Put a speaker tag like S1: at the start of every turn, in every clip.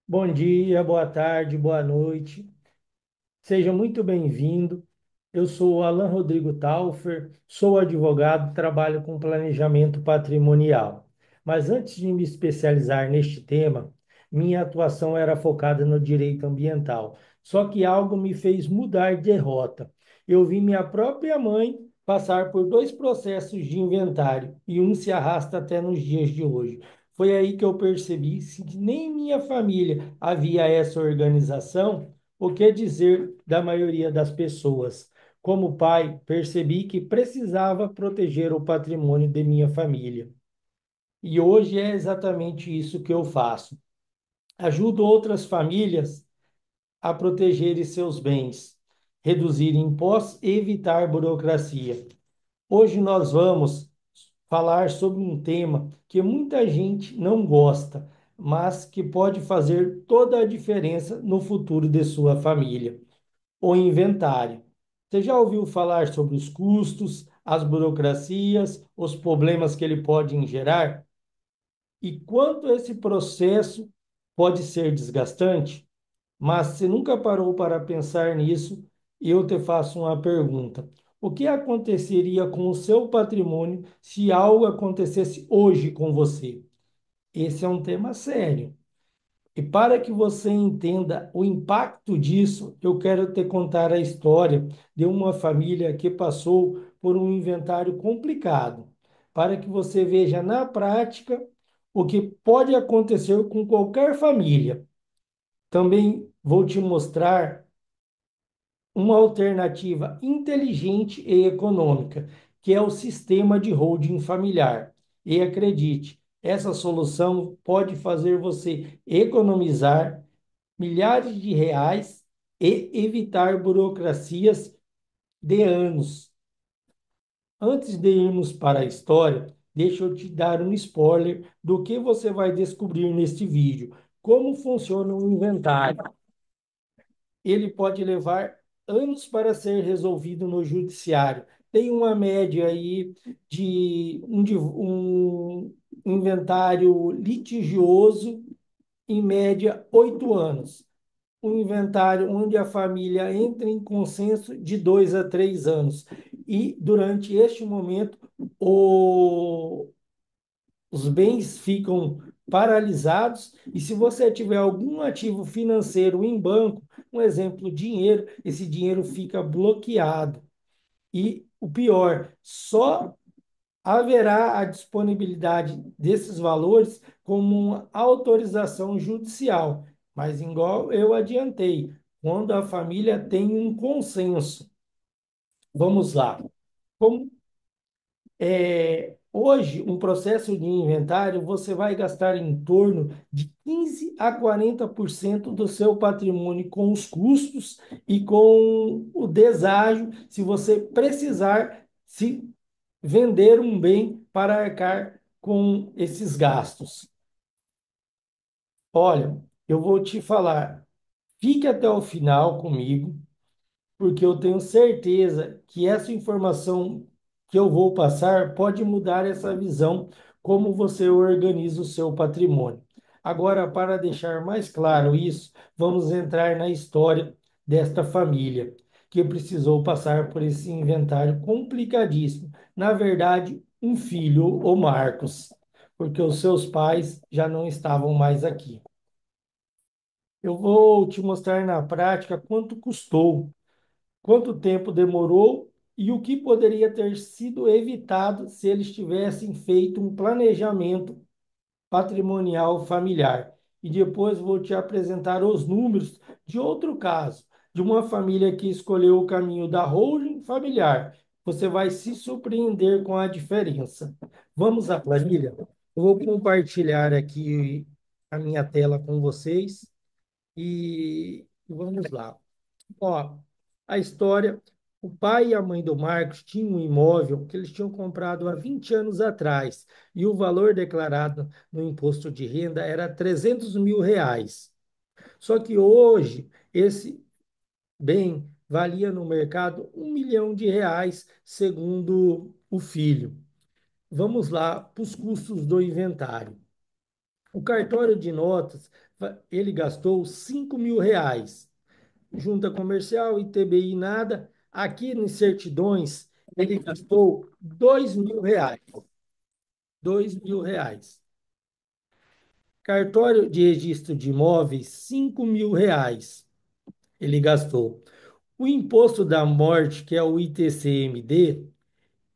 S1: Bom dia, boa tarde, boa noite. Seja muito bem-vindo. Eu sou Alan Rodrigo Taufer, sou advogado, trabalho com planejamento patrimonial. Mas antes de me especializar neste tema, minha atuação era focada no direito ambiental. Só que algo me fez mudar de rota. Eu vi minha própria mãe passar por dois processos de inventário e um se arrasta até nos dias de hoje. Foi aí que eu percebi que nem minha família havia essa organização. O que dizer da maioria das pessoas? Como pai, percebi que precisava proteger o patrimônio de minha família. E hoje é exatamente isso que eu faço. Ajudo outras famílias a protegerem seus bens, reduzir impostos e evitar burocracia. Hoje nós vamos falar sobre um tema que muita gente não gosta, mas que pode fazer toda a diferença no futuro de sua família: o inventário. Você já ouviu falar sobre os custos, as burocracias, os problemas que ele pode gerar? E quanto esse processo pode ser desgastante? Mas se nunca parou para pensar nisso, eu te faço uma pergunta. O que aconteceria com o seu patrimônio se algo acontecesse hoje com você? Esse é um tema sério. E para que você entenda o impacto disso, eu quero te contar a história de uma família que passou por um inventário complicado, para que você veja na prática o que pode acontecer com qualquer família. Também vou te mostrar uma alternativa inteligente e econômica, que é o sistema de holding familiar. E acredite, essa solução pode fazer você economizar milhares de reais e evitar burocracias de anos. Antes de irmos para a história, deixa eu te dar um spoiler do que você vai descobrir neste vídeo. Como funciona o inventário. Ele pode levar anos para ser resolvido no judiciário. Tem uma média aí de um inventário litigioso, em média, 8 anos. Um inventário onde a família entra em consenso de 2 a 3 anos. E, durante este momento, o, os bens ficam paralisados, e se você tiver algum ativo financeiro em banco, um exemplo, dinheiro, esse dinheiro fica bloqueado. E o pior, só haverá a disponibilidade desses valores como uma autorização judicial. Mas, igual eu adiantei, quando a família tem um consenso. Vamos lá. Como hoje, um processo de inventário, você vai gastar em torno de 15 a 40% do seu patrimônio com os custos e com o deságio, se você precisar se vender um bem para arcar com esses gastos. Olha, eu vou te falar, fique até o final comigo, porque eu tenho certeza que essa informação que eu vou passar pode mudar essa visão como você organiza o seu patrimônio. Agora, para deixar mais claro isso, vamos entrar na história desta família que precisou passar por esse inventário complicadíssimo. Na verdade, um filho, o Marcos, porque os seus pais já não estavam mais aqui. Eu vou te mostrar na prática quanto custou, quanto tempo demorou e o que poderia ter sido evitado se eles tivessem feito um planejamento patrimonial familiar. E depois vou te apresentar os números de outro caso, de uma família que escolheu o caminho da holding familiar. Você vai se surpreender com a diferença. Vamos à planilha? Eu vou compartilhar aqui a minha tela com vocês e vamos lá. Ó, a história: o pai e a mãe do Marcos tinham um imóvel que eles tinham comprado há 20 anos atrás, e o valor declarado no imposto de renda era 300 mil reais. Só que hoje esse bem valia no mercado 1 milhão de reais, segundo o filho. Vamos lá para os custos do inventário. O cartório de notas, ele gastou R$ 5.000. Junta comercial, ITBI, nada. Aqui nas certidões, ele gastou R$ 2.000. R$ 2.000. Cartório de registro de imóveis, R$ 5.000. Ele gastou. O imposto da morte, que é o ITCMD,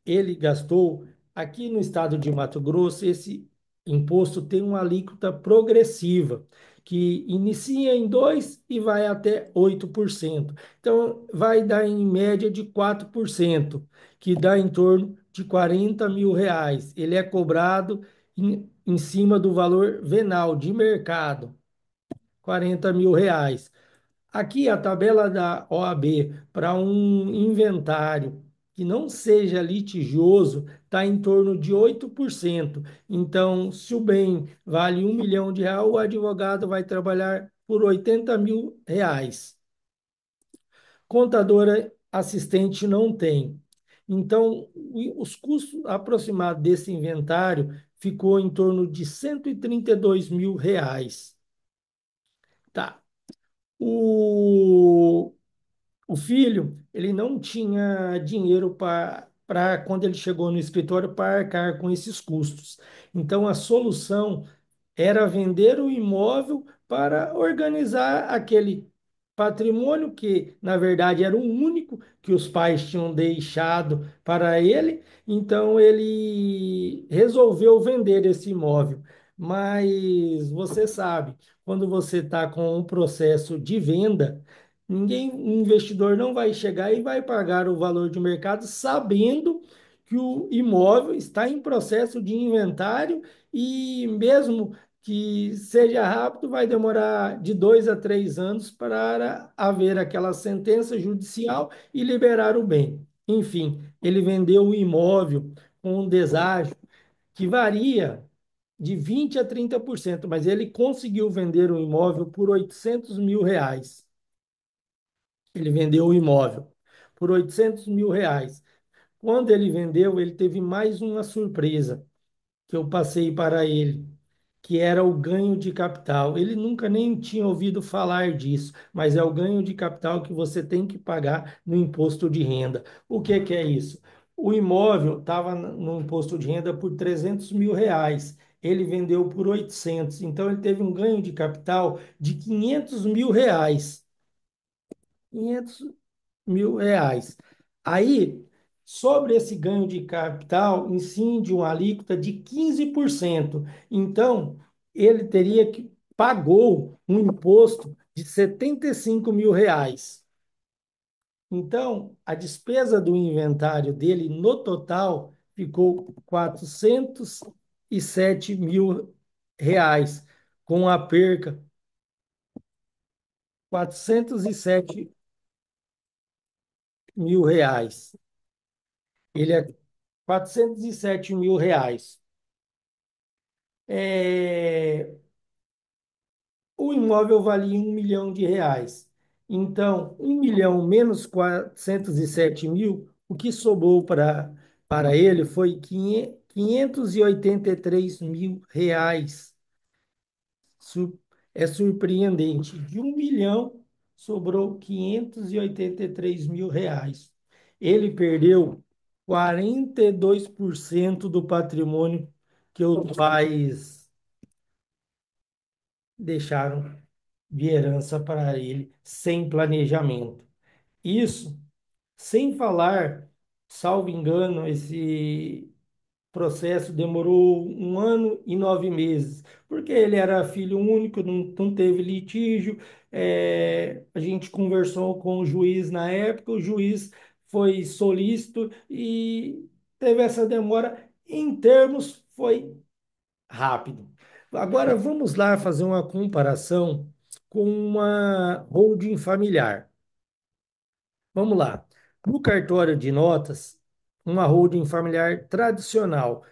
S1: ele gastou. Aqui no estado de Mato Grosso, esse imposto tem uma alíquota progressiva, que inicia em 2 e vai até 8%. Então, vai dar em média de 4%, que dá em torno de R$ 40.000. Ele é cobrado em cima do valor venal de mercado, R$ 40.000. Aqui a tabela da OAB para um inventário que não seja litigioso está em torno de 8%. Então, se o bem vale R$ 1.000.000, o advogado vai trabalhar por R$ 80.000. Contadora assistente não tem. Então, os custos aproximados desse inventário ficou em torno de R$ 132.000. Tá. O O filho, ele não tinha dinheiro para quando ele chegou no escritório para arcar com esses custos. Então, a solução era vender o imóvel para organizar aquele patrimônio que, na verdade, era o único que os pais tinham deixado para ele. Então, ele resolveu vender esse imóvel. Mas você sabe, quando você está com um processo de venda, um investidor não vai chegar e vai pagar o valor de mercado sabendo que o imóvel está em processo de inventário e mesmo que seja rápido, vai demorar de 2 a 3 anos para haver aquela sentença judicial e liberar o bem. Enfim, ele vendeu o imóvel com um deságio que varia de 20 a 30%, mas ele conseguiu vender o imóvel por R$ 800.000. Ele vendeu o imóvel por R$ 800.000. Quando ele vendeu, ele teve mais uma surpresa que eu passei para ele, que era o ganho de capital. Ele nunca nem tinha ouvido falar disso, mas é o ganho de capital que você tem que pagar no imposto de renda. O que que é isso? O imóvel estava no imposto de renda por R$ 300.000. Ele vendeu por 800, então ele teve um ganho de capital de R$ 500.000. R$ 500.000. Aí, sobre esse ganho de capital, incide uma alíquota de 15%. Então, ele teria que pagou um imposto de R$ 75.000. Então, a despesa do inventário dele no total ficou R$ 407.000, com a perca R$ 407.000. Ele é R$ 407.000. É, o imóvel valia R$ 1.000.000. Então, 1.000.000 menos 407.000, o que sobrou para ele foi R$ 583.000. É surpreendente. De 1.000.000, sobrou R$ 583.000. Ele perdeu 42% do patrimônio que os pais deixaram de herança para ele, sem planejamento. Isso sem falar, salvo engano, esse processo demorou 1 ano e 9 meses, porque ele era filho único, não teve litígio. A gente conversou com o juiz na época, o juiz foi solícito e teve essa demora. Em termos, foi rápido. Agora vamos lá fazer uma comparação com uma holding familiar. Vamos lá. No cartório de notas, uma holding familiar tradicional.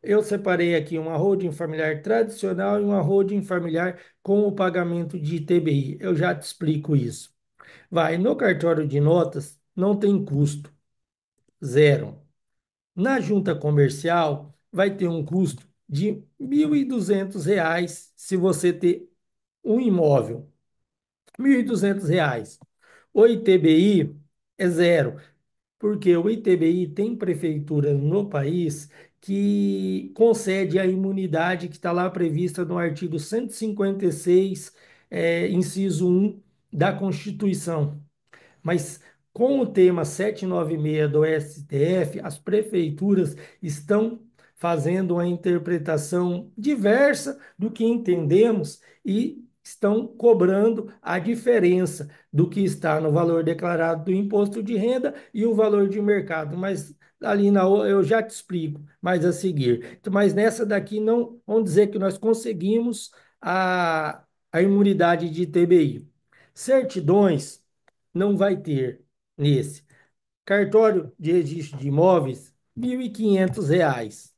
S1: Eu separei aqui uma holding familiar tradicional e uma holding familiar com o pagamento de ITBI. Eu já te explico isso. Vai, no cartório de notas não tem custo, zero. Na junta comercial vai ter um custo de R$ 1.200 se você ter um imóvel. R$ 1.200. O ITBI é zero, porque o ITBI tem prefeituras no país que concede a imunidade que está lá prevista no artigo 156, inciso 1 da Constituição. Mas com o tema 796 do STF, as prefeituras estão fazendo uma interpretação diversa do que entendemos e estão cobrando a diferença do que está no valor declarado do imposto de renda e o valor de mercado. Mas ali eu já te explico mais a seguir. Mas nessa daqui não vamos dizer que nós conseguimos a imunidade de TBI. Certidões não vai ter nesse. Cartório de registro de imóveis, R$ 1.500.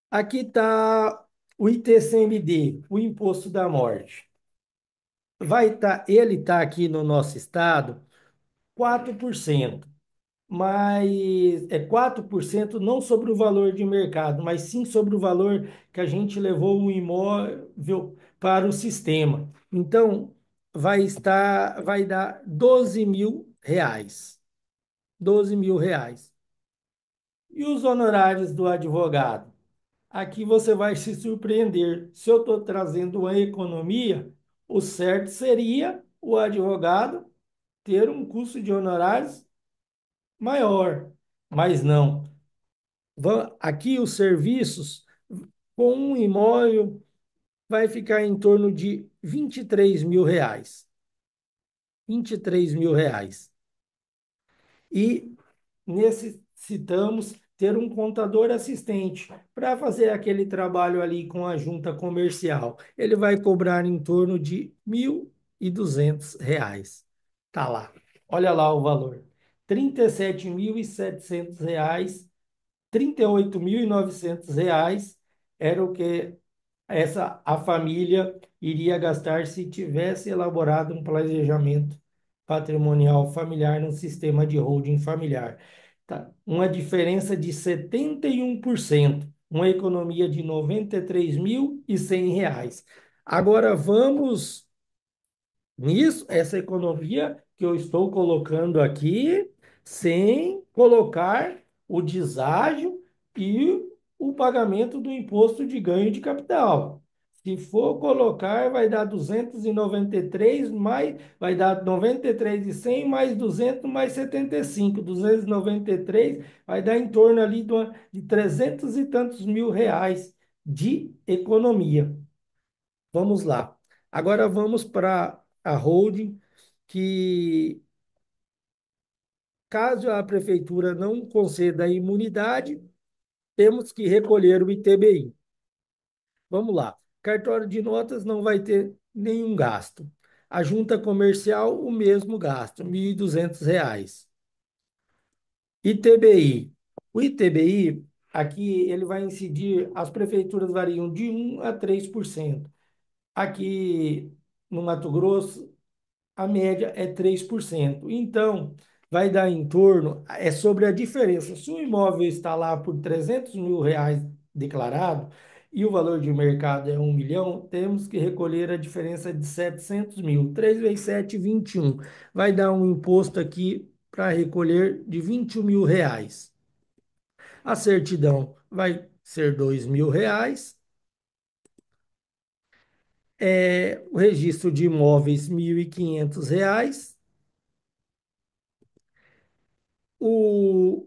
S1: Aqui está o ITCMD, o Imposto da Morte. Ele está aqui no nosso estado 4%, mas é 4% não sobre o valor de mercado, mas sim sobre o valor que a gente levou o imóvel para o sistema. Então, vai dar R$ 12.000. R$ 12.000. E os honorários do advogado? Aqui você vai se surpreender. Se eu estou trazendo uma economia, o certo seria o advogado ter um custo de honorários maior. Mas não. Aqui os serviços com um imóvel vai ficar em torno de R$ 23.000. R$ 23.000. E necessitamos ter um contador assistente para fazer aquele trabalho ali com a junta comercial. Ele vai cobrar em torno de R$ 1.200. Tá lá. Olha lá o valor. R$ 37.700, R$ 38.900 era o que a família iria gastar se tivesse elaborado um planejamento patrimonial familiar no sistema de holding familiar. Tá? Uma diferença de 71%, uma economia de R$ 93.100. Agora vamos nisso, essa economia que eu estou colocando aqui, sem colocar o deságio e o pagamento do imposto de ganho de capital. Se for colocar, vai dar 293 mais, vai dar 93.100 mais 200 mais 75. 293 vai dar em torno ali de 300 e tantos mil reais de economia. Vamos lá. Agora vamos para a holding, que caso a prefeitura não conceda a imunidade, temos que recolher o ITBI. Vamos lá. Cartório de notas não vai ter nenhum gasto. A junta comercial, o mesmo gasto, R$ 1.200. ITBI. O ITBI, aqui ele vai incidir, as prefeituras variam de 1 a 3%. Aqui no Mato Grosso, a média é 3%. Então, vai dar em torno, é sobre a diferença. Se o imóvel está lá por R$ 300.000 declarado e o valor de mercado é 1 milhão, temos que recolher a diferença de 700 mil. 3 vezes 7, 21. Vai dar um imposto aqui para recolher de R$ 21.000. A certidão vai ser R$ 2.000. O registro de imóveis, R$ 1.500. O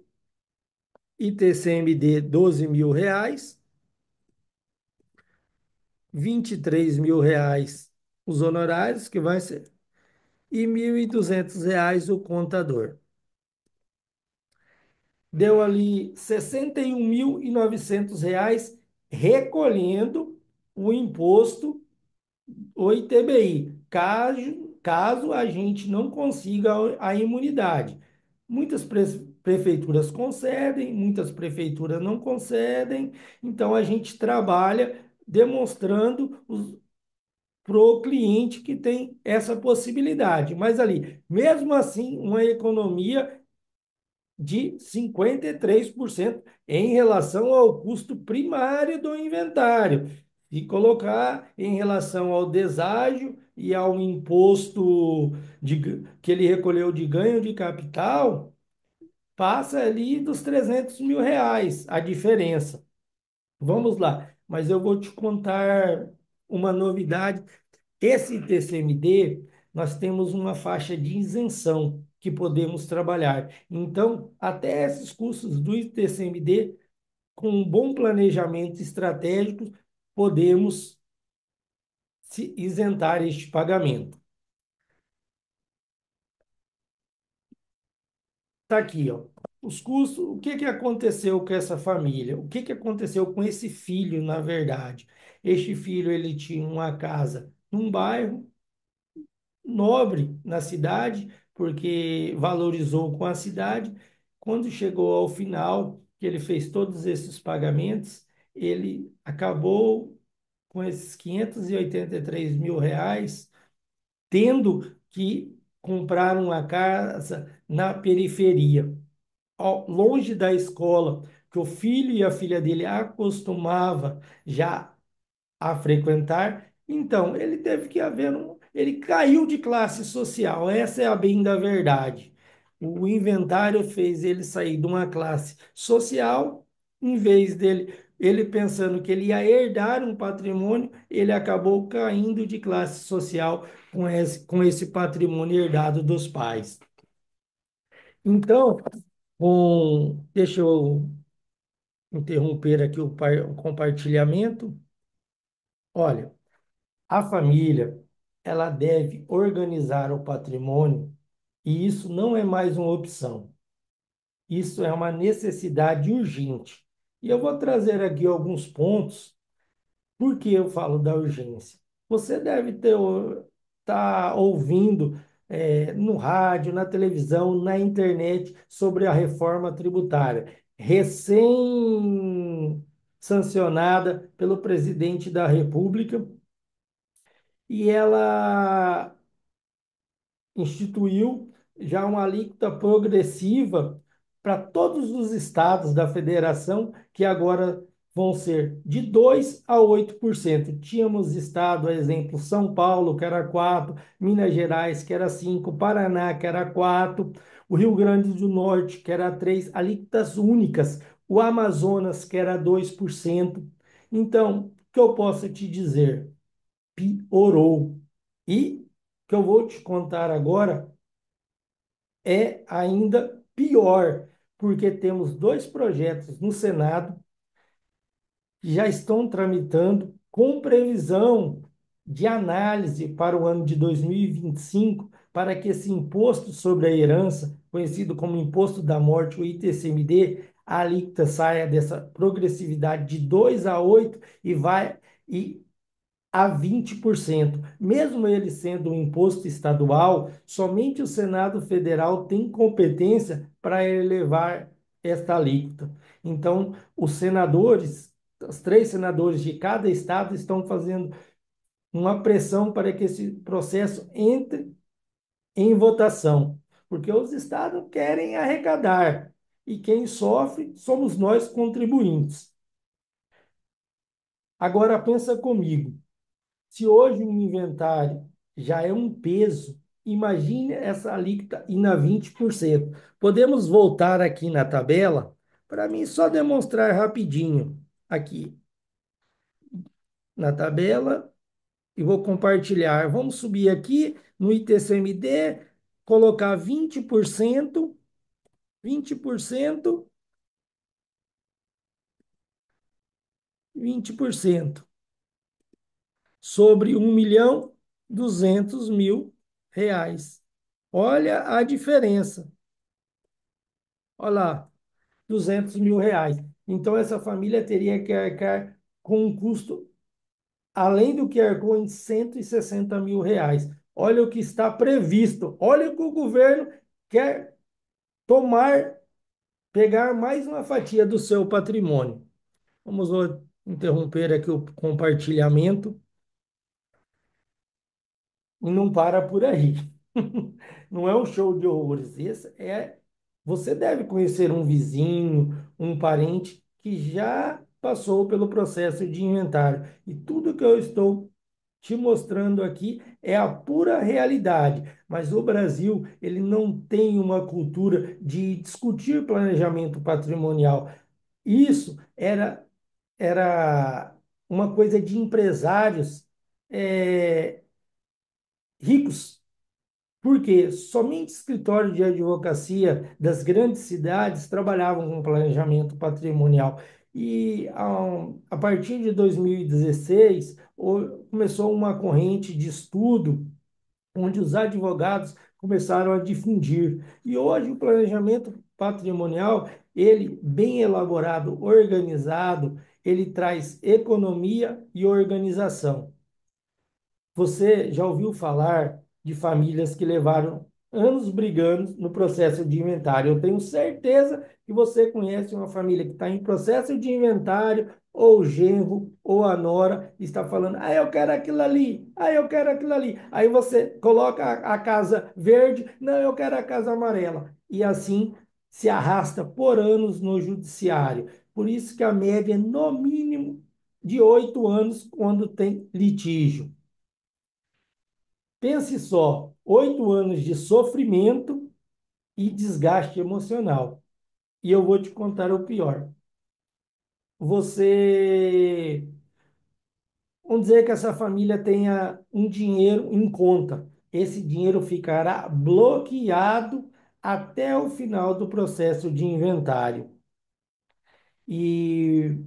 S1: ITCMD, R$ 12.000. R$ 23.000 os honorários, que vai ser, e R$ 1.200 o contador. Deu ali R$ 61.900 recolhendo o imposto, o ITBI, caso a gente não consiga a imunidade. Muitas prefeituras concedem, muitas prefeituras não concedem, então a gente trabalha demonstrando para o cliente que tem essa possibilidade. Mas ali, mesmo assim, uma economia de 53% em relação ao custo primário do inventário. E colocar em relação ao deságio e ao imposto que ele recolheu de ganho de capital, passa ali dos R$ 300 mil a diferença. Vamos lá, mas eu vou te contar uma novidade. Esse TCMD, nós temos uma faixa de isenção que podemos trabalhar. Então, até esses custos do TCMD, com um bom planejamento estratégico, podemos se isentar este pagamento. Está aqui, ó. Os custos, o que que aconteceu com essa família? O que que aconteceu com esse filho, na verdade? Este filho, ele tinha uma casa num bairro nobre na cidade, porque valorizou com a cidade. Quando chegou ao final, que ele fez todos esses pagamentos, ele acabou com esses R$ 583 mil, tendo que comprar uma casa na periferia, longe da escola, que o filho e a filha dele acostumava já a frequentar. Então, ele teve que haver ele caiu de classe social, essa é a bem da verdade. O inventário fez ele sair de uma classe social, em vez dele, ele pensando que ele ia herdar um patrimônio, ele acabou caindo de classe social com esse patrimônio herdado dos pais. Então, deixa eu interromper aqui o compartilhamento. Olha, a família, ela deve organizar o patrimônio e isso não é mais uma opção. Isso é uma necessidade urgente. E eu vou trazer aqui alguns pontos porque eu falo da urgência. Você deve estar ouvindo no rádio, na televisão, na internet sobre a reforma tributária, recém sancionada pelo presidente da República, e ela instituiu já uma alíquota progressiva para todos os estados da federação, que agora vão ser de 2 a 8%. Tínhamos estado, exemplo, São Paulo, que era 4, Minas Gerais, que era 5, Paraná, que era 4, o Rio Grande do Norte, que era 3, alíquotas únicas, o Amazonas, que era 2%. Então, o que eu posso te dizer? Piorou. E o que eu vou te contar agora é ainda pior, porque temos dois projetos no Senado que já estão tramitando com previsão de análise para o ano de 2025, para que esse imposto sobre a herança, conhecido como imposto da morte, o ITCMD, a alíquota saia dessa progressividade de 2 a 8 a 20%. Mesmo ele sendo um imposto estadual, somente o Senado Federal tem competência para elevar esta alíquota. Então, os senadores, os três senadores de cada estado estão fazendo uma pressão para que esse processo entre em votação, porque os estados querem arrecadar e quem sofre somos nós contribuintes. Agora pensa comigo. Se hoje um inventário já é um peso, imagine essa alíquota ir na 20%. Podemos voltar aqui na tabela para mim só demonstrar rapidinho aqui na tabela e vou compartilhar. Vamos subir aqui no ITCMD, colocar 20%, 20%, 20% sobre 1.200.000 reais. Olha a diferença. Olha lá, R$ 200.000. Então, essa família teria que arcar com um custo, além do que arcou, em R$ 160.000. Olha o que está previsto. Olha o que o governo quer tomar, pegar mais uma fatia do seu patrimônio. Vamos interromper aqui o compartilhamento e não para por aí. Não é um show de horrores. Esse é você deve conhecer um vizinho, um parente que já passou pelo processo de inventário. E tudo que eu estou te mostrando aqui é a pura realidade. Mas o Brasil, ele não tem uma cultura de discutir planejamento patrimonial. Isso era uma coisa de empresários ricos, porque somente escritórios de advocacia das grandes cidades trabalhavam com planejamento patrimonial. E a partir de 2016, começou uma corrente de estudo onde os advogados começaram a difundir. E hoje o planejamento patrimonial, ele bem elaborado, organizado, ele traz economia e organização. Você já ouviu falar de famílias que levaram anos brigando no processo de inventário? Eu tenho certeza que você conhece uma família que está em processo de inventário, ou o genro, ou a nora, está falando: ah, eu quero aquilo ali, ah, eu quero aquilo ali. Aí você coloca a casa verde, não, eu quero a casa amarela. E assim se arrasta por anos no judiciário. Por isso que a média é no mínimo de 8 anos quando tem litígio. Pense só, 8 anos de sofrimento e desgaste emocional. E eu vou te contar o pior. Você, vamos dizer que essa família tenha um dinheiro em conta. Esse dinheiro ficará bloqueado até o final do processo de inventário. E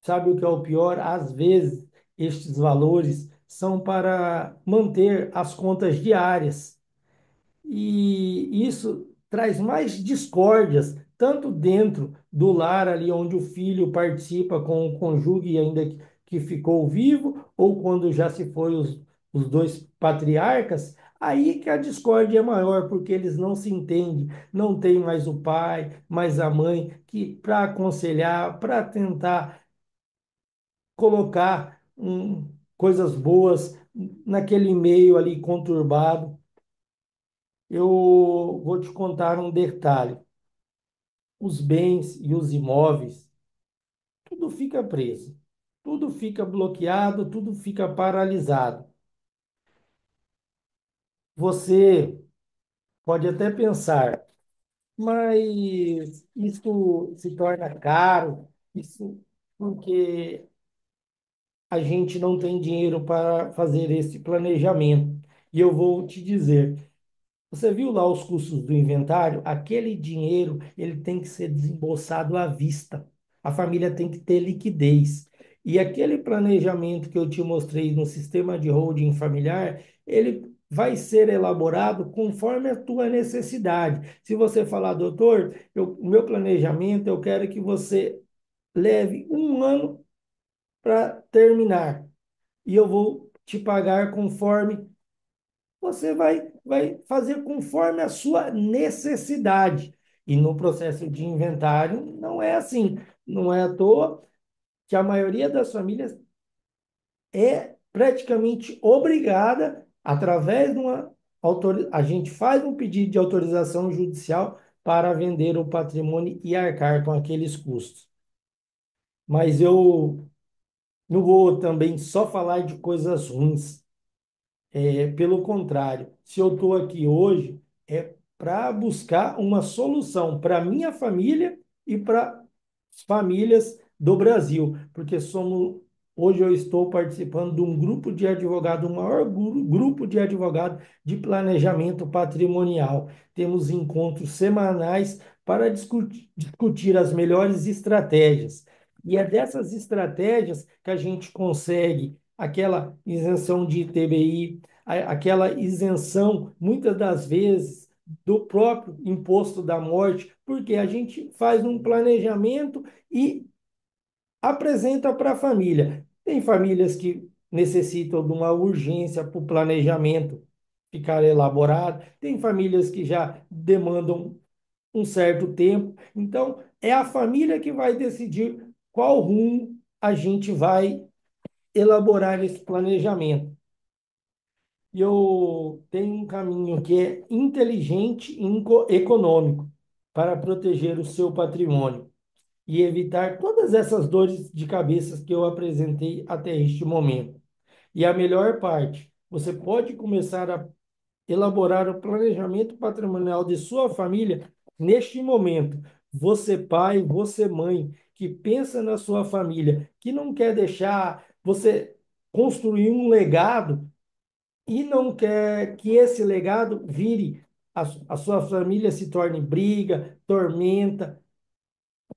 S1: sabe o que é o pior? Às vezes, estes valores são para manter as contas diárias. E isso traz mais discórdias, tanto dentro do lar ali onde o filho participa com o cônjuge ainda que ficou vivo, ou quando já se foi os dois patriarcas, aí que a discórdia é maior, porque eles não se entendem, não tem mais o pai, mais a mãe, que para aconselhar, para tentar colocar coisas boas naquele meio ali conturbado. Eu vou te contar um detalhe: os bens e os imóveis, tudo fica preso, tudo fica bloqueado, tudo fica paralisado. Você pode até pensar, mas isso se torna caro, isso porque a gente não tem dinheiro para fazer esse planejamento. E eu vou te dizer, você viu lá os custos do inventário? Aquele dinheiro, ele tem que ser desembolsado à vista. A família tem que ter liquidez. E aquele planejamento que eu te mostrei no sistema de holding familiar, ele vai ser elaborado conforme a tua necessidade. Se você falar, doutor, o meu planejamento, eu quero que você leve um ano para terminar. E eu vou te pagar conforme você vai fazer conforme a sua necessidade. E no processo de inventário não é assim. Não é à toa que a maioria das famílias é praticamente obrigada, através de a gente faz um pedido de autorização judicial para vender o patrimônio e arcar com aqueles custos. Mas eu não vou também só falar de coisas ruins. Pelo contrário, se eu estou aqui hoje, é para buscar uma solução para minha família e para as famílias do Brasil, porque hoje eu estou participando de um grupo de advogados, o maior grupo de advogados de planejamento patrimonial. Temos encontros semanais para discutir as melhores estratégias. E é dessas estratégias que a gente consegue aquela isenção de ITBI, aquela isenção, muitas das vezes, do próprio imposto da morte, porque a gente faz um planejamento e apresenta para a família. Tem famílias que necessitam de uma urgência para o planejamento ficar elaborado, tem famílias que já demandam um certo tempo. Então, é a família que vai decidir qual rumo a gente vai elaborar esse planejamento. E eu tenho um caminho que é inteligente e econômico. para proteger o seu patrimônio e evitar todas essas dores de cabeça que eu apresentei até este momento. E a melhor parte, você pode começar a elaborar o planejamento patrimonial de sua família neste momento. Você pai, você mãe, que pensa na sua família, que não quer deixar você construir um legado e não quer que esse legado vire a sua família se torne briga, tormenta,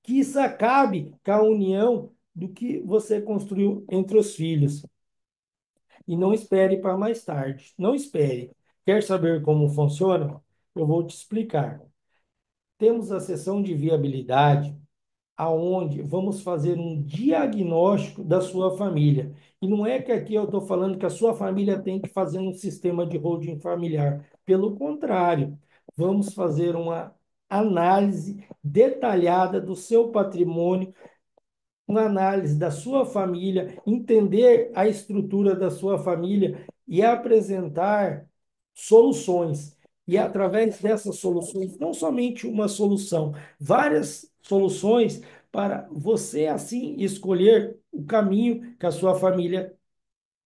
S1: que isso acabe com a união do que você construiu entre os filhos. E não espere para mais tarde. Não espere. Quer saber como funciona? Eu vou te explicar. Temos a sessão de viabilidade, aonde vamos fazer um diagnóstico da sua família. E não é que aqui eu estou falando que a sua família tem que fazer um sistema de holding familiar. Pelo contrário, vamos fazer uma análise detalhada do seu patrimônio, uma análise da sua família, entender a estrutura da sua família e apresentar soluções. E através dessas soluções, não somente uma solução, várias soluções para você assim escolher o caminho que a sua família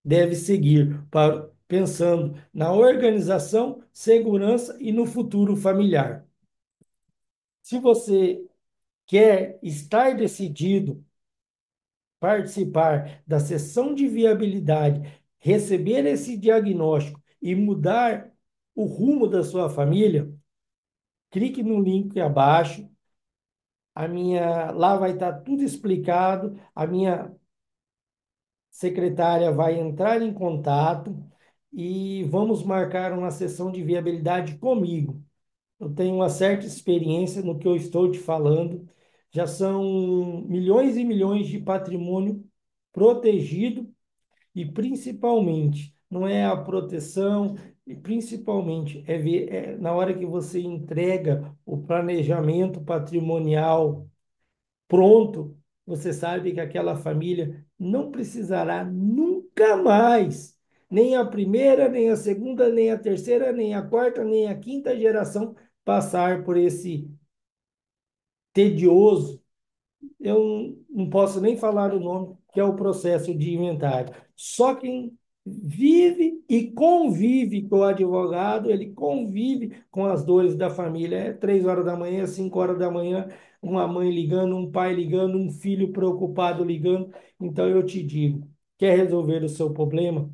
S1: deve seguir, para, pensando na organização, segurança e no futuro familiar. Se você quer estar decidido participar da sessão de viabilidade, receber esse diagnóstico e mudar o rumo da sua família, clique no link abaixo. Lá vai estar tudo explicado. A minha secretária vai entrar em contato e vamos marcar uma sessão de viabilidade comigo. Eu tenho uma certa experiência no que eu estou te falando. Já são milhões e milhões de patrimônio protegido. E principalmente, não é a proteção, e principalmente é ver na hora que você entrega o planejamento patrimonial pronto, você sabe que aquela família não precisará nunca mais, nem a primeira, nem a segunda, nem a terceira, nem a quarta, nem a quinta geração passar por esse tedioso, eu não posso nem falar o nome, que é o processo de inventário. Só quem vive e convive com o advogado, ele convive com as dores da família. É 3 horas da manhã, 5 horas da manhã, uma mãe ligando, um pai ligando, um filho preocupado ligando. Então eu te digo, quer resolver o seu problema?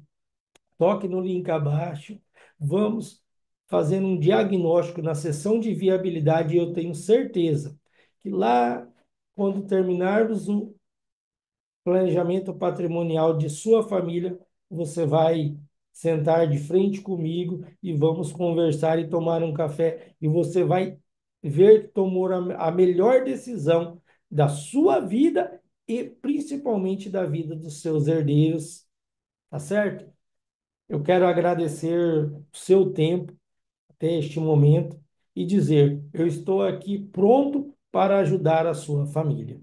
S1: Toque no link abaixo. Vamos fazendo um diagnóstico na sessão de viabilidade e eu tenho certeza que lá, quando terminarmos o planejamento patrimonial de sua família, você vai sentar de frente comigo e vamos conversar e tomar um café e você vai ver que tomou a melhor decisão da sua vida e principalmente da vida dos seus herdeiros, tá certo? Eu quero agradecer o seu tempo até este momento e dizer: eu estou aqui pronto para ajudar a sua família.